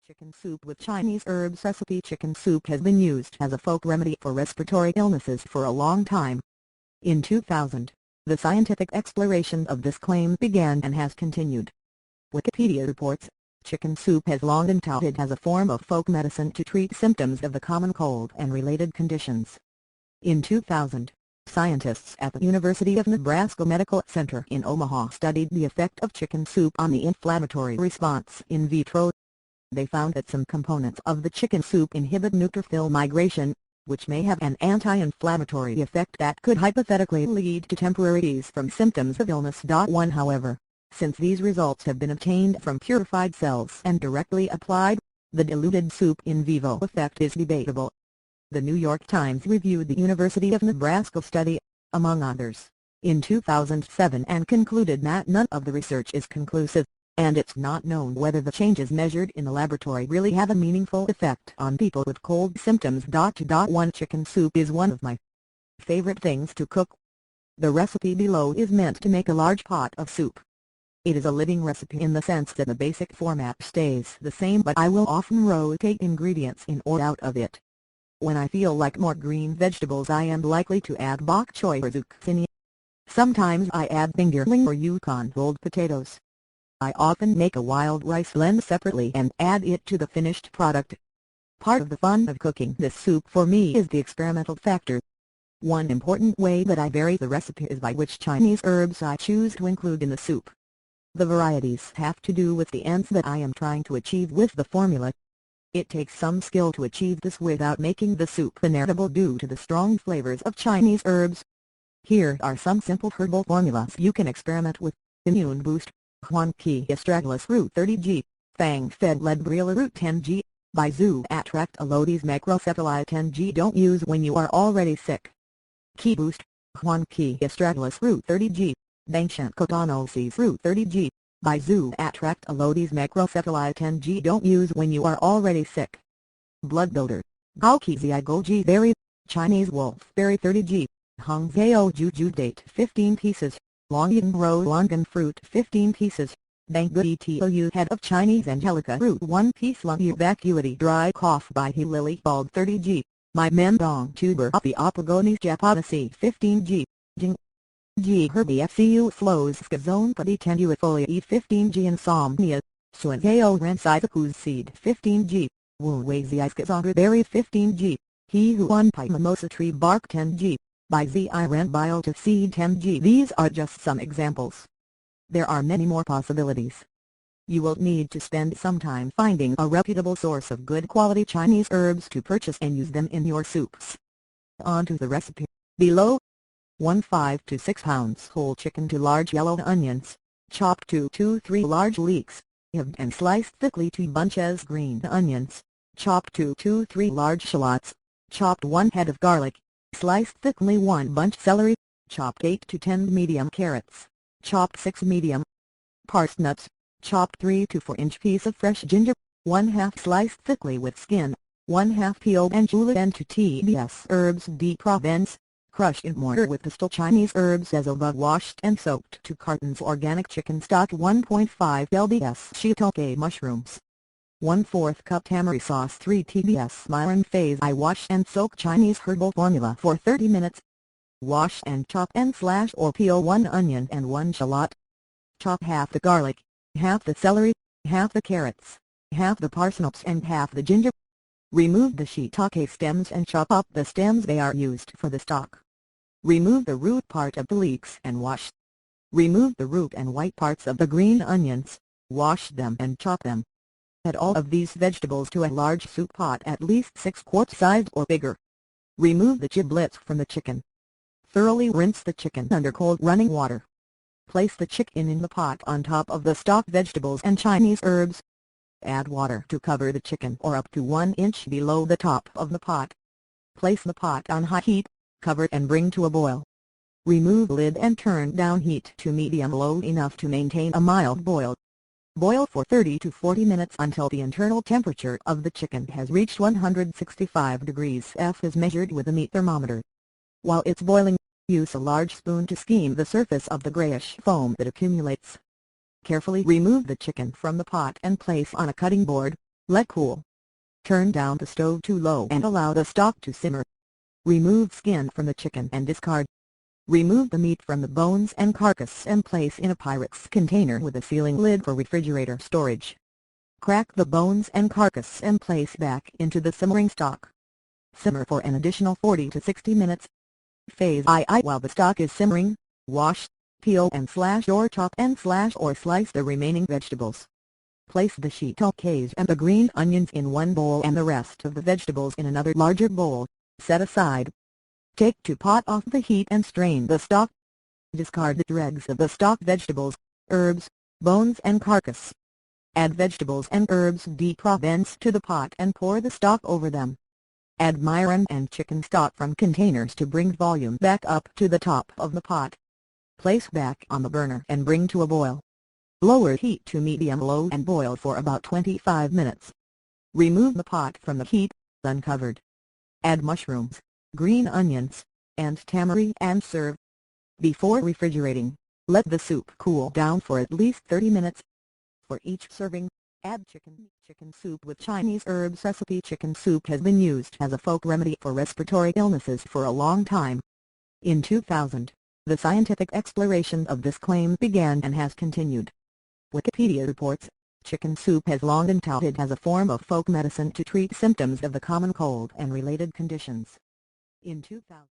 Chicken soup with Chinese herbs recipe. Chicken soup has been used as a folk remedy for respiratory illnesses for a long time. In 2000, the scientific exploration of this claim began and has continued. Wikipedia reports, chicken soup has long been touted as a form of folk medicine to treat symptoms of the common cold and related conditions. In 2000, scientists at the University of Nebraska Medical Center in Omaha studied the effect of chicken soup on the inflammatory response in vitro. They found that some components of the chicken soup inhibit neutrophil migration, which may have an anti-inflammatory effect that could hypothetically lead to temporary ease from symptoms of illness. However, since these results have been obtained from purified cells and directly applied, the diluted soup in vivo effect is debatable. The New York Times reviewed the University of Nebraska study, among others, in 2007 and concluded that none of the research is conclusive, and it's not known whether the changes measured in the laboratory really have a meaningful effect on people with cold symptoms. 1 Chicken soup is one of my favorite things to cook. The recipe below is meant to make a large pot of soup. It is a living recipe in the sense that the basic format stays the same, but I will often rotate ingredients in or out of it. When I feel like more green vegetables, I am likely to add bok choy or zucchini. Sometimes I add fingerling or Yukon Gold potatoes. I often make a wild rice blend separately and add it to the finished product. Part of the fun of cooking this soup for me is the experimental factor. One important way that I vary the recipe is by which Chinese herbs I choose to include in the soup. The varieties have to do with the ends that I am trying to achieve with the formula. It takes some skill to achieve this without making the soup inedible due to the strong flavors of Chinese herbs. Here are some simple herbal formulas you can experiment with. Immune Boost, Huan Qi Astragalus root 30g, Fang Fed Leadbrilla root 10g, Baizu Attract Alodes Macrocephaly 10g. Don't use when you are already sick. Qi Boost, Huan Qi Astragalus root 30g, Dangshan Cotonosis root 30g, Baizu Attract Alodes Macrocephaly 10g. Don't use when you are already sick. Blood Builder, Gaoqizi Goji Berry, Chinese Wolfberry 30g, Hongzhou Juju Date 15 pieces, Longyang Rose Longan Fruit 15 pieces, Bangui Tou Head of Chinese Angelica Root 1 piece. Lung Vacuity Dry Cough by He Lily Bald 30g, My Mendong Tuber of the Opogones Japonaceae 15g, Jing G Herbie FCU Flows Skazone Putty Tenduifolia E15g Insomnia, Suanzao Ransaizaku's Seed 15g, Wu Wei Ziskazongra Berry 15g, He Hu Unpai Mimosa Tree Bark 10g, by Z Iran Biota Seed 10g. These are just some examples. There are many more possibilities. You will need to spend some time finding a reputable source of good quality Chinese herbs to purchase and use them in your soups. On to the recipe. Below: 1 5 to 6 pounds whole chicken, 2 large yellow onions, chopped 2 to 3 large leeks, halved and sliced thickly 2 bunches green onions, chopped 2 to 3 large shallots, chopped 1 head of garlic, sliced thickly 1 bunch celery, chopped 8 to 10 medium carrots, chopped 6 medium parsnips, chopped 3 to 4 inch piece of fresh ginger, 1/2 sliced thickly with skin, 1/2 peeled and julienne to TBS herbs de Provence, crushed in mortar with pistol. Chinese herbs as above. Washed and soaked 2 cartons organic chicken stock, 1.5 lbs shiitake mushrooms, 1/4 cup tamari sauce, 3 TBS myron phase. I wash and soak Chinese herbal formula for 30 minutes. Wash and chop and slash or peel 1 onion and 1 shallot. Chop half the garlic, half the celery, half the carrots, half the parsnips and half the ginger. Remove the shiitake stems and chop up the stems. They are used for the stock. Remove the root part of the leeks and wash. Remove the root and white parts of the green onions, wash them and chop them. Add all of these vegetables to a large soup pot at least 6 quart sized or bigger. Remove the giblets from the chicken. Thoroughly rinse the chicken under cold running water. Place the chicken in the pot on top of the stock, vegetables and Chinese herbs. Add water to cover the chicken or up to 1 inch below the top of the pot. Place the pot on high heat, cover and bring to a boil. Remove lid and turn down heat to medium-low enough to maintain a mild boil. Boil for 30 to 40 minutes until the internal temperature of the chicken has reached 165 degrees F as measured with a meat thermometer. While it's boiling, use a large spoon to skim the surface of the grayish foam that accumulates. Carefully remove the chicken from the pot and place on a cutting board. Let cool. Turn down the stove to low and allow the stock to simmer. Remove skin from the chicken and discard. Remove the meat from the bones and carcass and place in a Pyrex container with a sealing lid for refrigerator storage. Crack the bones and carcass and place back into the simmering stock. Simmer for an additional 40 to 60 minutes. Phase II. While the stock is simmering, wash, peel and slash or chop and slash or slice the remaining vegetables. Place the shiitakes and the green onions in one bowl and the rest of the vegetables in another larger bowl, set aside. Take to pot off the heat and strain the stock. Discard the dregs of the stock, vegetables, herbs, bones and carcass. Add vegetables and herbs de Provence to the pot and pour the stock over them. Add mirin and chicken stock from containers to bring volume back up to the top of the pot. Place back on the burner and bring to a boil. Lower heat to medium-low and boil for about 25 minutes. Remove the pot from the heat, uncovered. Add mushrooms, green onions, and tamari and serve. Before refrigerating, let the soup cool down for at least 30 minutes. For each serving, add chicken. Chicken soup with Chinese herbs. Recipe chicken soup has been used as a folk remedy for respiratory illnesses for a long time. In 2000, the scientific exploration of this claim began and has continued. Wikipedia reports, chicken soup has long been touted as a form of folk medicine to treat symptoms of the common cold and related conditions. In 2000